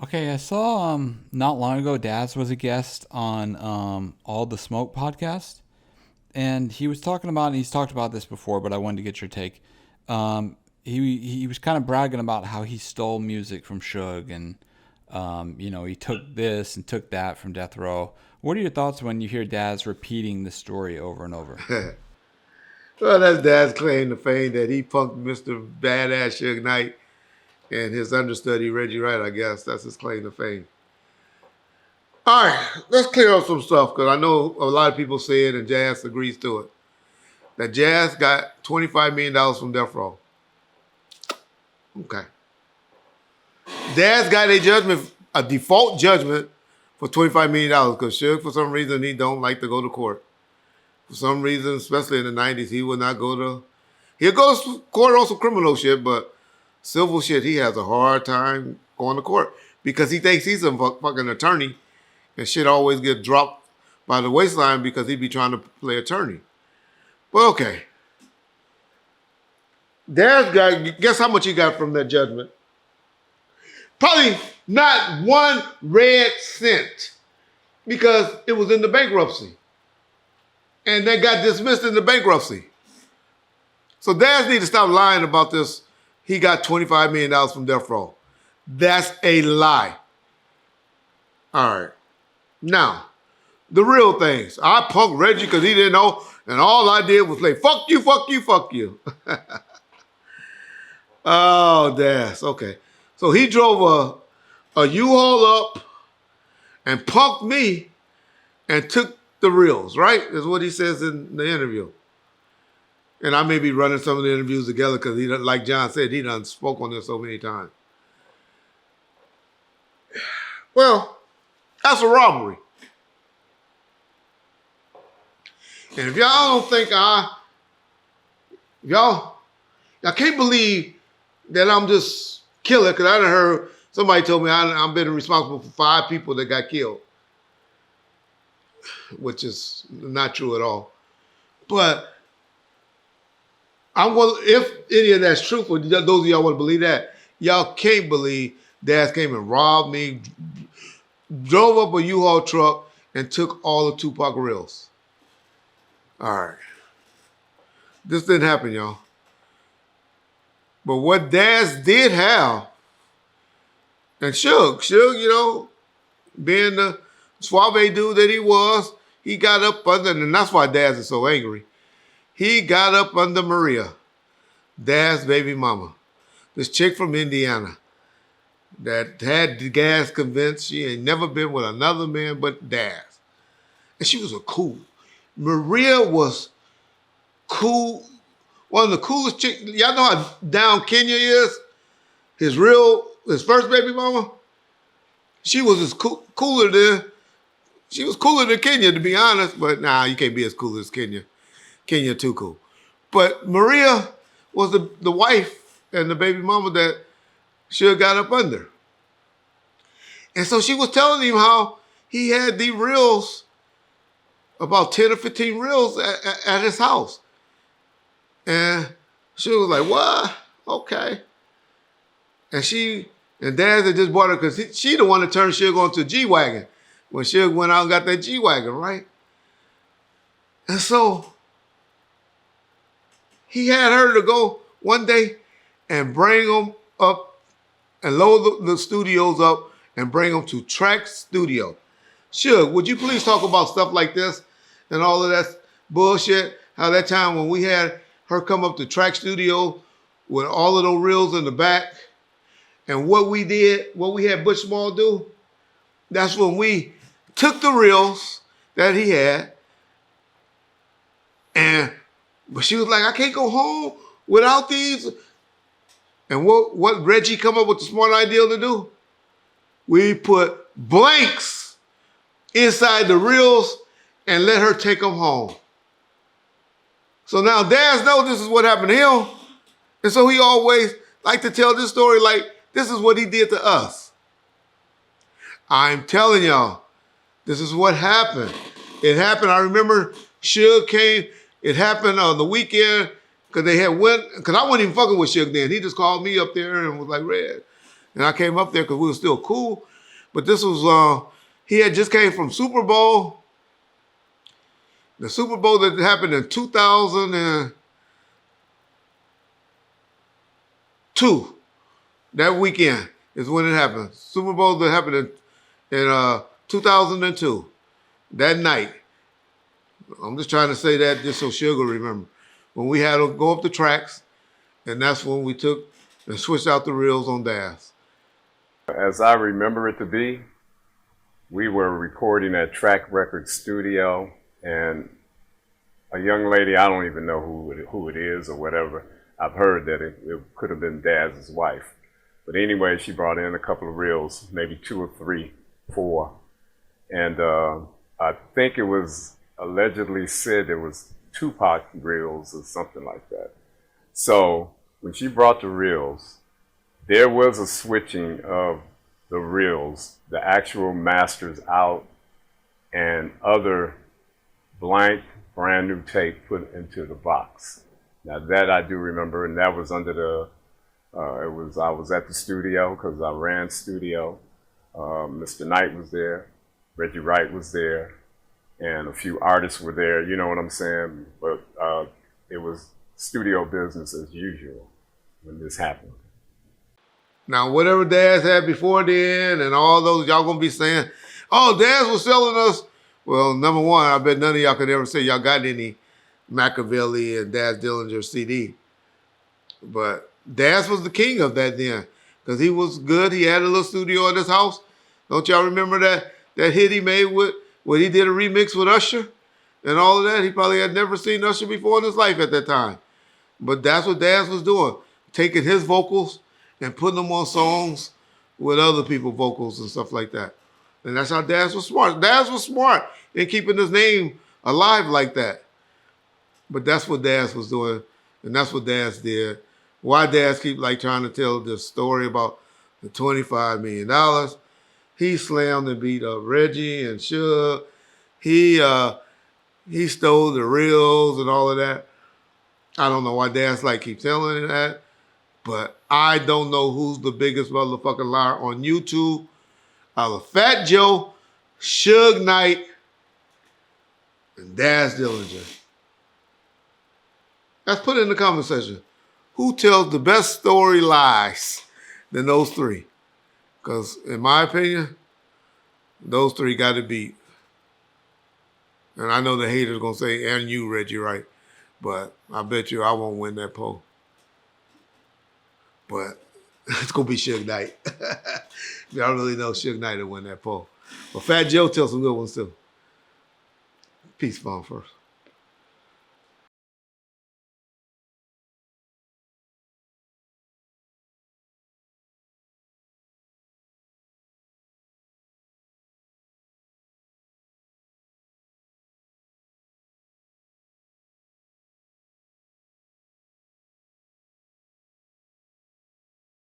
Okay, I saw not long ago Daz was a guest on All the Smoke podcast, and he was talking about, and he's talked about this before, but I wanted to get your take. He was kind of bragging about how he stole music from Suge, and he took this and took that from Death Row. What are your thoughts when you hear Daz repeating the story over and over? Well, that's Dad's claim to fame that he punked Mr. Badass Suge Knight and his understudy Reggie Wright. I guess that's his claim to fame. All right, let's clear up some stuff because I know a lot of people say it and Jazz agrees to it. That Jazz got $25 million from Death Row. Okay. Daz got a default judgment for $25 million because Suge, for some reason, he don't like to go to court. For some reason, especially in the 90s, he would not go to... He'll go to court on some criminal shit, but civil shit, he has a hard time going to court because he thinks he's a fucking attorney and shit always get dropped by the waistline because he be trying to play attorney. But okay. Daz got... Guess how much he got from that judgment? Probably not one red cent because it was in the bankruptcy. And that got dismissed in the bankruptcy. So Daz need to stop lying about this. He got $25 million from Death Row. That's a lie. All right. Now, the real things. I punked Reggie because he didn't know, and all I did was play, fuck you, fuck you, fuck you. Oh, Daz. Okay. So he drove a U-Haul up and punked me and took the reels, right? Is what he says in the interview. And I may be running some of the interviews together because he, like John said, he done spoke on this so many times. Well, that's a robbery. And if y'all don't think y'all can't believe that I'm just killing, because I done heard somebody told me I've been responsible for 5 people that got killed, which is not true at all. But if any of that's true, for those of y'all want to believe that, y'all can't believe Daz came and robbed me, drove up a U-Haul truck, and took all the Tupac reels. All right. This didn't happen, y'all. But what Daz did have, and Suge, being the suave dude that he was, he got up under, and that's why Daz is so angry. He got up under Maria, Daz's baby mama, this chick from Indiana that had Daz convinced she ain't never been with another man but Daz. And she was Maria was cool, one of the coolest chicks. Y'all know how down Kenya is? His first baby mama? She was she was cooler than Kenya, to be honest, but nah, you can't be as cool as Kenya. Kenya too cool. But Maria was the wife and the baby mama that Suge got up under. And so she was telling him how he had these reels, about 10 or 15 reels at his house. And she was like, what? Okay. And Daz had just bought her because she the one that turned Suge onto a G-Wagon when Suge went out and got that G-Wagon, right? And so he had her to go one day and bring them up and load the studios up and bring them to Track Studio. Suge, would you please talk about stuff like this and all of that bullshit? How that time when we had her come up to Track Studio with all of those reels in the back, and what we had Butch Small do, that's when we took the reels that he had, but she was like, I can't go home without these. And what Reggie come up with the smart idea to do? We put blanks inside the reels and let her take them home. So now Daz knows this is what happened to him. And so he always like to tell this story like, this is what he did to us. I'm telling y'all, this is what happened. It happened, I remember Suge came, it happened on the weekend because I wasn't even fucking with Suge then. He just called me up there and was like, Red. And I came up there because we were still cool. But this was, he had just came from Super Bowl. The Super Bowl that happened in 2002. That weekend is when it happened. Super Bowl that happened in 2002. That night. I'm just trying to say that just so Sugar remember. When we had to go up the tracks, and that's when we took and switched out the reels on Daz. As I remember it to be, we were recording at Track Record Studio, and a young lady, I don't even know who it is or whatever, I've heard that it could have been Daz's wife. But anyway, she brought in a couple of reels, maybe 2 or 3, 4. And I think it was allegedly said there was Tupac reels or something like that. So when she brought the reels, there was a switching of the reels, the actual masters out, and other blank, brand new tape put into the box. Now that I do remember, and that was under the, I was at the studio because I ran studio. Mr. Knight was there, Reggie Wright was there, and a few artists were there, you know what I'm saying? But it was studio business as usual when this happened. Now, whatever Daz had before then and all those, y'all gonna be saying, oh, Daz was selling us. Well, number one, I bet none of y'all could ever say y'all got any Machiavelli and Daz Dillinger CD. But Daz was the king of that then because he was good. He had a little studio at his house. Don't y'all remember that hit he made with, when he did a remix with Usher and all of that? He probably had never seen Usher before in his life at that time. But that's what Daz was doing, taking his vocals and putting them on songs with other people's vocals and stuff like that. And that's how Daz was smart. Daz was smart in keeping his name alive like that. But that's what Daz was doing, and that's what Daz did. Why Daz keep like trying to tell this story about the $25 million? He slammed and beat up Reggie and Suge. He stole the reels and all of that. I don't know why Daz like keep telling that, but I don't know who's the biggest motherfucking liar on YouTube. Either Fat Joe, Suge Knight, and Daz Dillinger. Let's put it in the comment section. Who tells the best story lies than those three? Because in my opinion, those three got to beat. And I know the haters going to say, and you, Reggie Wright. But I bet you I won't win that poll. But it's going to be Suge Knight. Y'all really know Suge Knight will win that poll. But Fat Joe tells some good ones too. Peace, Bomb first.